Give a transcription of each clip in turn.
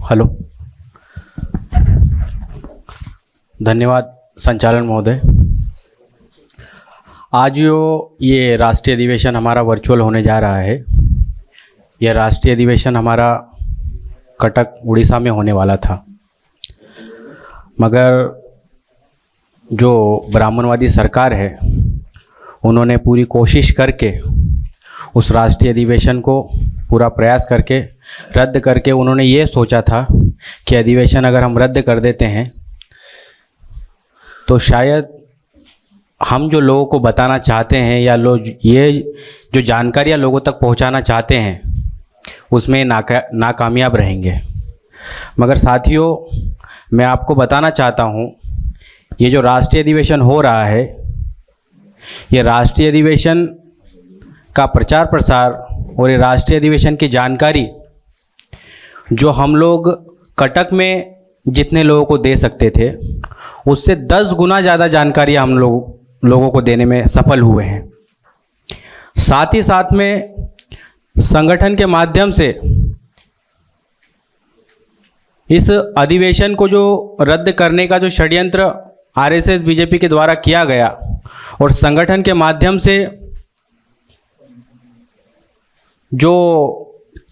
Hello, धन्यवाद संचालन महोदय। आज ये राष्ट्रीय अधिवेशन हमारा वर्चुअल होने जा रहा है। यह राष्ट्रीय अधिवेशन हमारा कटक उड़ीसा में होने वाला था, मगर जो ब्राह्मणवादी सरकार है उन्होंने पूरी कोशिश करके उस राष्ट्रीय अधिवेशन को पूरा प्रयास करके रद्द करके उन्होंने ये सोचा था कि अधिवेशन अगर हम रद्द कर देते हैं तो शायद हम जो लोगों को बताना चाहते हैं या ये जो जानकारियाँ लोगों तक पहुंचाना चाहते हैं उसमें नाकामयाब रहेंगे। मगर साथियों, मैं आपको बताना चाहता हूँ, ये जो राष्ट्रीय अधिवेशन हो रहा है, ये राष्ट्रीय अधिवेशन का प्रचार प्रसार और ये राष्ट्रीय अधिवेशन की जानकारी जो हम लोग कटक में जितने लोगों को दे सकते थे उससे 10 गुना ज़्यादा जानकारी हम लोगों को देने में सफल हुए हैं। साथ ही साथ में संगठन के माध्यम से इस अधिवेशन को जो रद्द करने का जो षड्यंत्र आरएसएस बीजेपी के द्वारा किया गया और संगठन के माध्यम से जो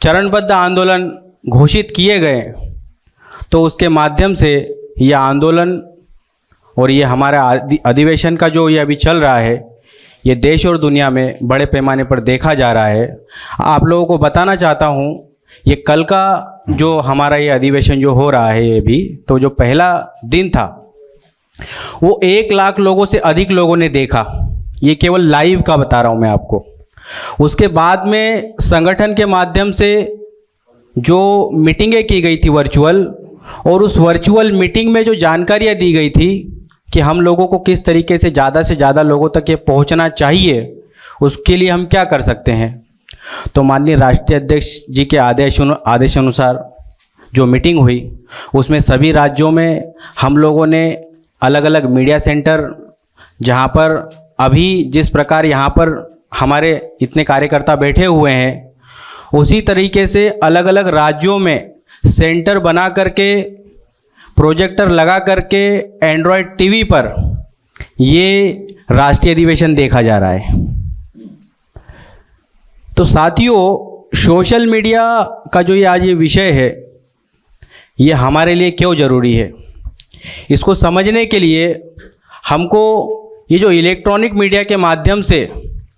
चरणबद्ध आंदोलन घोषित किए गए, तो उसके माध्यम से यह आंदोलन और ये हमारा अधिवेशन का जो ये अभी चल रहा है, ये देश और दुनिया में बड़े पैमाने पर देखा जा रहा है। आप लोगों को बताना चाहता हूँ, ये कल का जो हमारा ये अधिवेशन जो हो रहा है, ये भी तो जो पहला दिन था वो 1 लाख लोगों से अधिक लोगों ने देखा। ये केवल लाइव का बता रहा हूँ मैं आपको। उसके बाद में संगठन के माध्यम से जो मीटिंगें की गई थी वर्चुअल, और उस वर्चुअल मीटिंग में जो जानकारियाँ दी गई थी कि हम लोगों को किस तरीके से ज़्यादा लोगों तक ये पहुंचना चाहिए, उसके लिए हम क्या कर सकते हैं। तो माननीय राष्ट्रीय अध्यक्ष जी के आदेश अनुसार जो मीटिंग हुई उसमें सभी राज्यों में हम लोगों ने अलग अलग मीडिया सेंटर, जहां पर अभी जिस प्रकार यहां पर हमारे इतने कार्यकर्ता बैठे हुए हैं, उसी तरीके से अलग अलग राज्यों में सेंटर बना करके प्रोजेक्टर लगा करके एंड्रॉयड टीवी पर ये राष्ट्रीय अधिवेशन देखा जा रहा है। तो साथियों, सोशल मीडिया का जो ये आज ये विषय है, ये हमारे लिए क्यों ज़रूरी है, इसको समझने के लिए हमको ये जो इलेक्ट्रॉनिक मीडिया के माध्यम से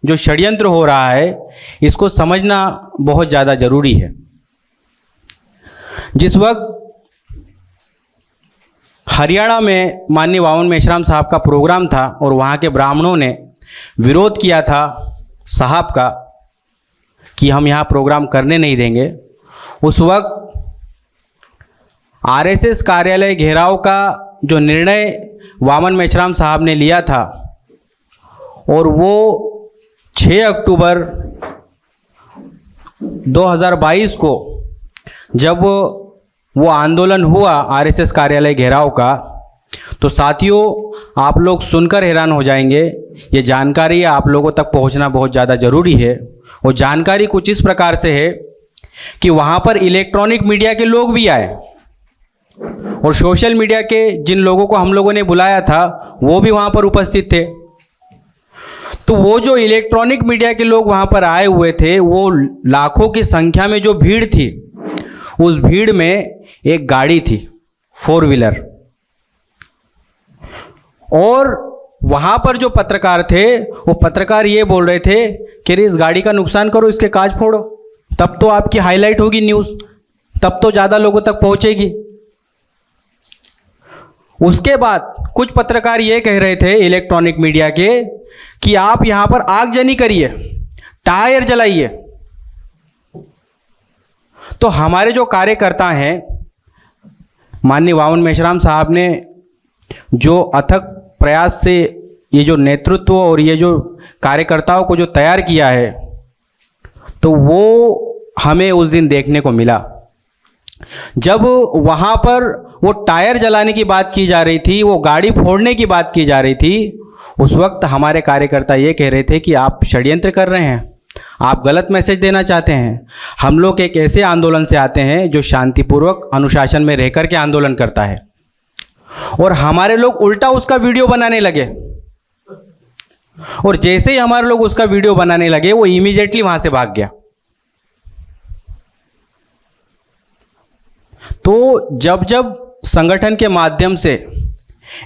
जो षड्यंत्र हो रहा है, इसको समझना बहुत ज़्यादा ज़रूरी है। जिस वक्त हरियाणा में माननीय वामन मेश्राम साहब का प्रोग्राम था और वहाँ के ब्राह्मणों ने विरोध किया था साहब का कि हम यहाँ प्रोग्राम करने नहीं देंगे, उस वक्त आरएसएस कार्यालय घेराव का जो निर्णय वामन मेश्राम साहब ने लिया था, और वो 6 अक्टूबर 2022 को जब वो आंदोलन हुआ आरएसएस कार्यालय घेराव का, तो साथियों आप लोग सुनकर हैरान हो जाएंगे। ये जानकारी आप लोगों तक पहुंचना बहुत ज़्यादा ज़रूरी है। वो जानकारी कुछ इस प्रकार से है कि वहाँ पर इलेक्ट्रॉनिक मीडिया के लोग भी आए और सोशल मीडिया के जिन लोगों को हम लोगों ने बुलाया था वो भी वहाँ पर उपस्थित थे। तो वो जो इलेक्ट्रॉनिक मीडिया के लोग वहाँ पर आए हुए थे, वो लाखों की संख्या में जो भीड़ थी, उस भीड़ में एक गाड़ी थी 4 व्हीलर, और वहाँ पर जो पत्रकार थे वो पत्रकार ये बोल रहे थे कि इस गाड़ी का नुकसान करो, इसके कांच फोड़ो, तब तो आपकी हाईलाइट होगी न्यूज़, तब तो ज़्यादा लोगों तक पहुँचेगी। उसके बाद कुछ पत्रकार ये कह रहे थे इलेक्ट्रॉनिक मीडिया के कि आप यहाँ पर आगजनी करिए, टायर जलाइए। तो हमारे जो कार्यकर्ता हैं, माननीय वामन मेश्राम साहब ने जो अथक प्रयास से ये जो नेतृत्व और ये जो कार्यकर्ताओं को जो तैयार किया है, तो वो हमें उस दिन देखने को मिला। जब वहाँ पर वो टायर जलाने की बात की जा रही थी, वो गाड़ी फोड़ने की बात की जा रही थी, उस वक्त हमारे कार्यकर्ता ये कह रहे थे कि आप षड्यंत्र कर रहे हैं, आप गलत मैसेज देना चाहते हैं। हम लोग एक ऐसे आंदोलन से आते हैं जो शांतिपूर्वक अनुशासन में रह कर के आंदोलन करता है, और हमारे लोग उल्टा उसका वीडियो बनाने लगे, और जैसे ही हमारे लोग उसका वीडियो बनाने लगे वो इमीडिएटली वहां से भाग गया। तो जब जब संगठन के माध्यम से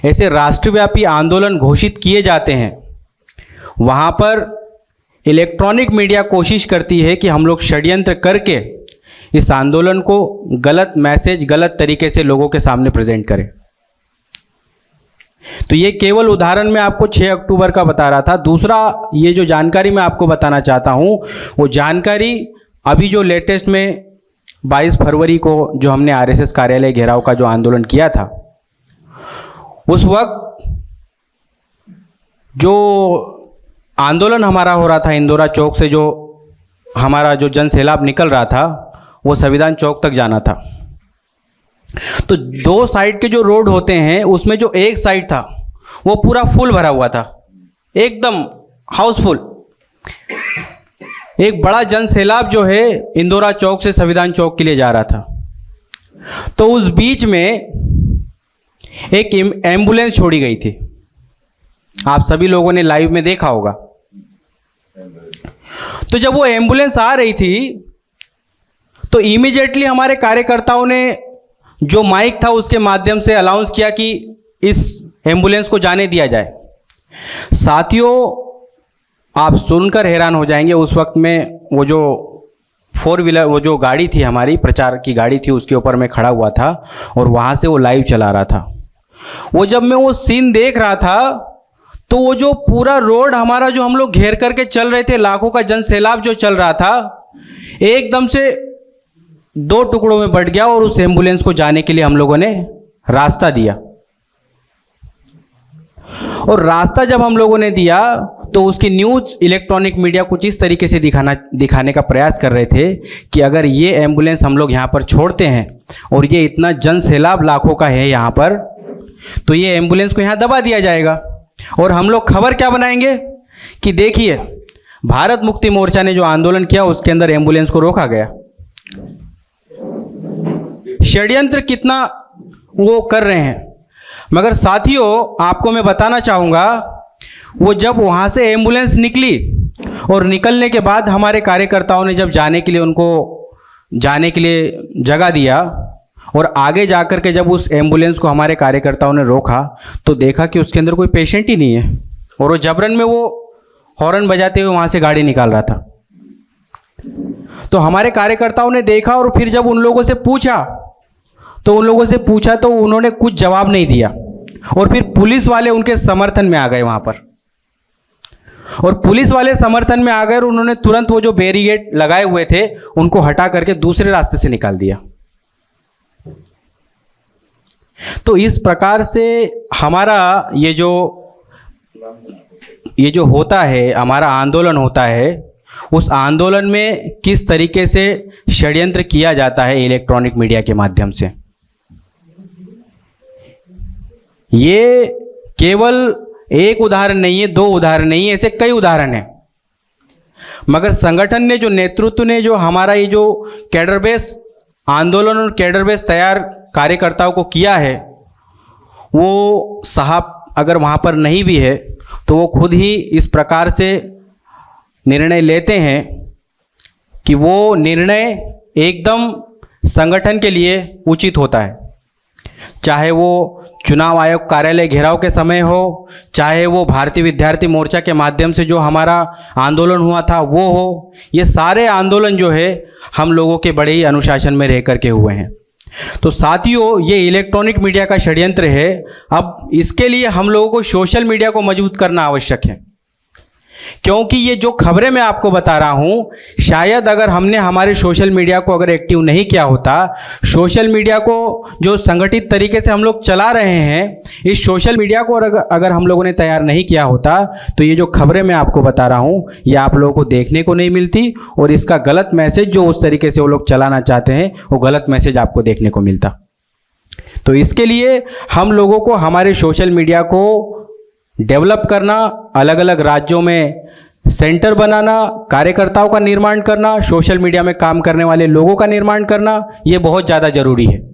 ऐसे राष्ट्रव्यापी आंदोलन घोषित किए जाते हैं, वहां पर इलेक्ट्रॉनिक मीडिया कोशिश करती है कि हम लोग षड्यंत्र करके इस आंदोलन को गलत मैसेज, गलत तरीके से लोगों के सामने प्रेजेंट करें। तो ये केवल उदाहरण मैं आपको 6 अक्टूबर का बता रहा था। दूसरा, ये जो जानकारी मैं आपको बताना चाहता हूं, वो जानकारी अभी जो लेटेस्ट में 22 फरवरी को जो हमने आरएसएस कार्यालय घेराव का जो आंदोलन किया था, उस वक्त जो आंदोलन हमारा हो रहा था इंदौरा चौक से, जो हमारा जो जन सैलाब निकल रहा था, वो संविधान चौक तक जाना था। तो 2 साइड के जो रोड होते हैं, उसमें जो एक साइड था वो पूरा फुल भरा हुआ था, एकदम हाउसफुल। एक बड़ा जन सैलाब जो है इंदौरा चौक से संविधान चौक के लिए जा रहा था। तो उस बीच में एक एम्बुलेंस छोड़ी गई थी, आप सभी लोगों ने लाइव में देखा होगा। तो जब वो एम्बुलेंस आ रही थी तो इमीडिएटली हमारे कार्यकर्ताओं ने जो माइक था उसके माध्यम से अनाउंस किया कि इस एम्बुलेंस को जाने दिया जाए। साथियों, आप सुनकर हैरान हो जाएंगे, उस वक्त में वो जो 4 व्हीलर, वो जो गाड़ी थी हमारी प्रचार की गाड़ी थी, उसके ऊपर मैं खड़ा हुआ था और वहाँ से वो लाइव चला रहा था। वो जब मैं वो सीन देख रहा था तो वो जो पूरा रोड हमारा जो हम लोग घेर करके चल रहे थे, लाखों का जन सैलाब जो चल रहा था, एकदम से 2 टुकड़ों में बंट गया और उस एम्बुलेंस को जाने के लिए हम लोगों ने रास्ता दिया। और रास्ता जब हम लोगों ने दिया तो उसकी न्यूज इलेक्ट्रॉनिक मीडिया कुछ इस तरीके से दिखाने का प्रयास कर रहे थे कि अगर ये एम्बुलेंस हम लोग यहाँ पर छोड़ते हैं और ये इतना जन सैलाब लाखों का है यहाँ पर, तो ये एम्बुलेंस को यहाँ दबा दिया जाएगा। और हम लोग खबर क्या बनाएंगे कि देखिए, भारत मुक्ति मोर्चा ने जो आंदोलन किया उसके अंदर एम्बुलेंस को रोका गया। षड्यंत्र कितना वो कर रहे हैं। मगर साथियों, आपको मैं बताना चाहूँगा, वो जब वहाँ से एम्बुलेंस निकली और निकलने के बाद हमारे कार्यकर्ताओं ने जब जाने के लिए उनको जाने के लिए जगह दिया और आगे जाकर के जब उस एम्बुलेंस को हमारे कार्यकर्ताओं ने रोका तो देखा कि उसके अंदर कोई पेशेंट ही नहीं है और वो जबरन में वो हॉर्न बजाते हुए वहाँ से गाड़ी निकाल रहा था। तो हमारे कार्यकर्ताओं ने देखा और फिर जब उन लोगों से पूछा तो उन्होंने कुछ जवाब नहीं दिया और फिर पुलिस वाले उनके समर्थन में आ गए वहाँ पर, और पुलिस वाले समर्थन में आ गए और उन्होंने तुरंत वो जो बैरिकेड लगाए हुए थे उनको हटा करके दूसरे रास्ते से निकाल दिया। तो इस प्रकार से हमारा ये जो होता है, हमारा आंदोलन होता है, उस आंदोलन में किस तरीके से षड्यंत्र किया जाता है इलेक्ट्रॉनिक मीडिया के माध्यम से। ये केवल एक उदाहरण नहीं है, 2 उदाहरण नहीं है, ऐसे कई उदाहरण हैं। मगर संगठन ने जो नेतृत्व ने जो हमारा ये जो कैडर बेस आंदोलन और कैडर बेस तैयार कार्यकर्ताओं को किया है, वो साहब अगर वहाँ पर नहीं भी है तो वो खुद ही इस प्रकार से निर्णय लेते हैं कि वो निर्णय एकदम संगठन के लिए उचित होता है। चाहे वो चुनाव आयोग कार्यालय घेराव के समय हो, चाहे वो भारतीय विद्यार्थी मोर्चा के माध्यम से जो हमारा आंदोलन हुआ था वो हो, ये सारे आंदोलन जो है हम लोगों के बड़े ही अनुशासन में रह करके हुए हैं। तो साथियों, ये इलेक्ट्रॉनिक मीडिया का षड्यंत्र है। अब इसके लिए हम लोगों को सोशल मीडिया को मजबूत करना आवश्यक है, क्योंकि ये जो खबरें मैं आपको बता रहा हूं, शायद अगर हमने हमारे सोशल मीडिया को अगर एक्टिव नहीं किया होता, सोशल मीडिया को जो संगठित तरीके से हम लोग चला रहे हैं, इस सोशल मीडिया को अगर हम लोगों ने तैयार नहीं किया होता तो ये जो खबरें मैं आपको बता रहा हूं ये आप लोगों को देखने को नहीं मिलती और इसका गलत मैसेज जो उस तरीके से वो लोग चलाना चाहते हैं वो गलत मैसेज आपको देखने को मिलता। तो इसके लिए हम लोगों को हमारे सोशल मीडिया को डेवलप करना, अलग अलग राज्यों में सेंटर बनाना, कार्यकर्ताओं का निर्माण करना, सोशल मीडिया में काम करने वाले लोगों का निर्माण करना, ये बहुत ज़्यादा जरूरी है।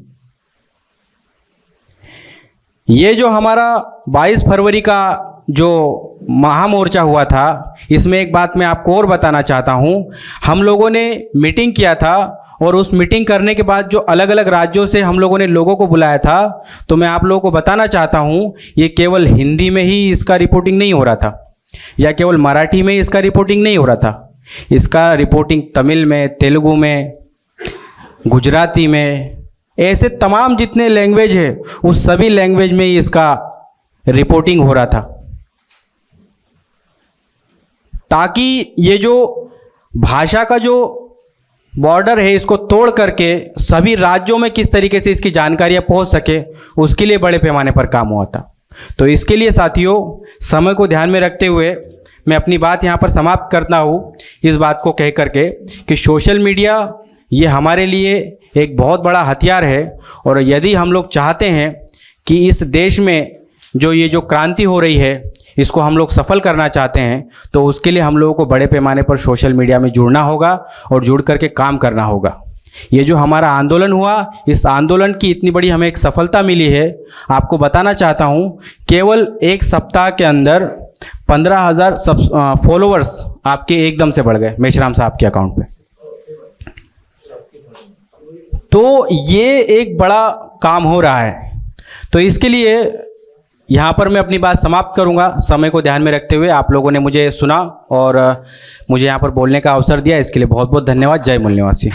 ये जो हमारा 22 फरवरी का जो महामोर्चा हुआ था, इसमें एक बात मैं आपको और बताना चाहता हूँ। हम लोगों ने मीटिंग किया था और उस मीटिंग करने के बाद जो अलग अलग राज्यों से हम लोगों ने लोगों को बुलाया था, तो मैं आप लोगों को बताना चाहता हूँ, ये केवल हिंदी में ही इसका रिपोर्टिंग नहीं हो रहा था या केवल मराठी में इसका रिपोर्टिंग नहीं हो रहा था। इसका रिपोर्टिंग तमिल में, तेलुगु में, गुजराती में, ऐसे तमाम जितने लैंग्वेज है उस सभी लैंग्वेज में ही इसका रिपोर्टिंग हो रहा था, ताकि ये जो भाषा का जो बॉर्डर है इसको तोड़ करके सभी राज्यों में किस तरीके से इसकी जानकारियां पहुंच सके, उसके लिए बड़े पैमाने पर काम हुआ था। तो इसके लिए साथियों, समय को ध्यान में रखते हुए मैं अपनी बात यहाँ पर समाप्त करता हूँ, इस बात को कह करके कि सोशल मीडिया ये हमारे लिए एक बहुत बड़ा हथियार है, और यदि हम लोग चाहते हैं कि इस देश में ये जो क्रांति हो रही है इसको हम लोग सफल करना चाहते हैं, तो उसके लिए हम लोगों को बड़े पैमाने पर सोशल मीडिया में जुड़ना होगा और जुड़ करके काम करना होगा। ये जो हमारा आंदोलन हुआ, इस आंदोलन की इतनी बड़ी हमें एक सफलता मिली है। आपको बताना चाहता हूँ, केवल एक सप्ताह के अंदर 15,000 फॉलोअर्स आपके एकदम से बढ़ गए मेश्राम साहब के अकाउंट पे। तो ये एक बड़ा काम हो रहा है। तो इसके लिए यहाँ पर मैं अपनी बात समाप्त करूँगा। समय को ध्यान में रखते हुए आप लोगों ने मुझे सुना और मुझे यहाँ पर बोलने का अवसर दिया, इसके लिए बहुत बहुत धन्यवाद। जय मूल निवासी।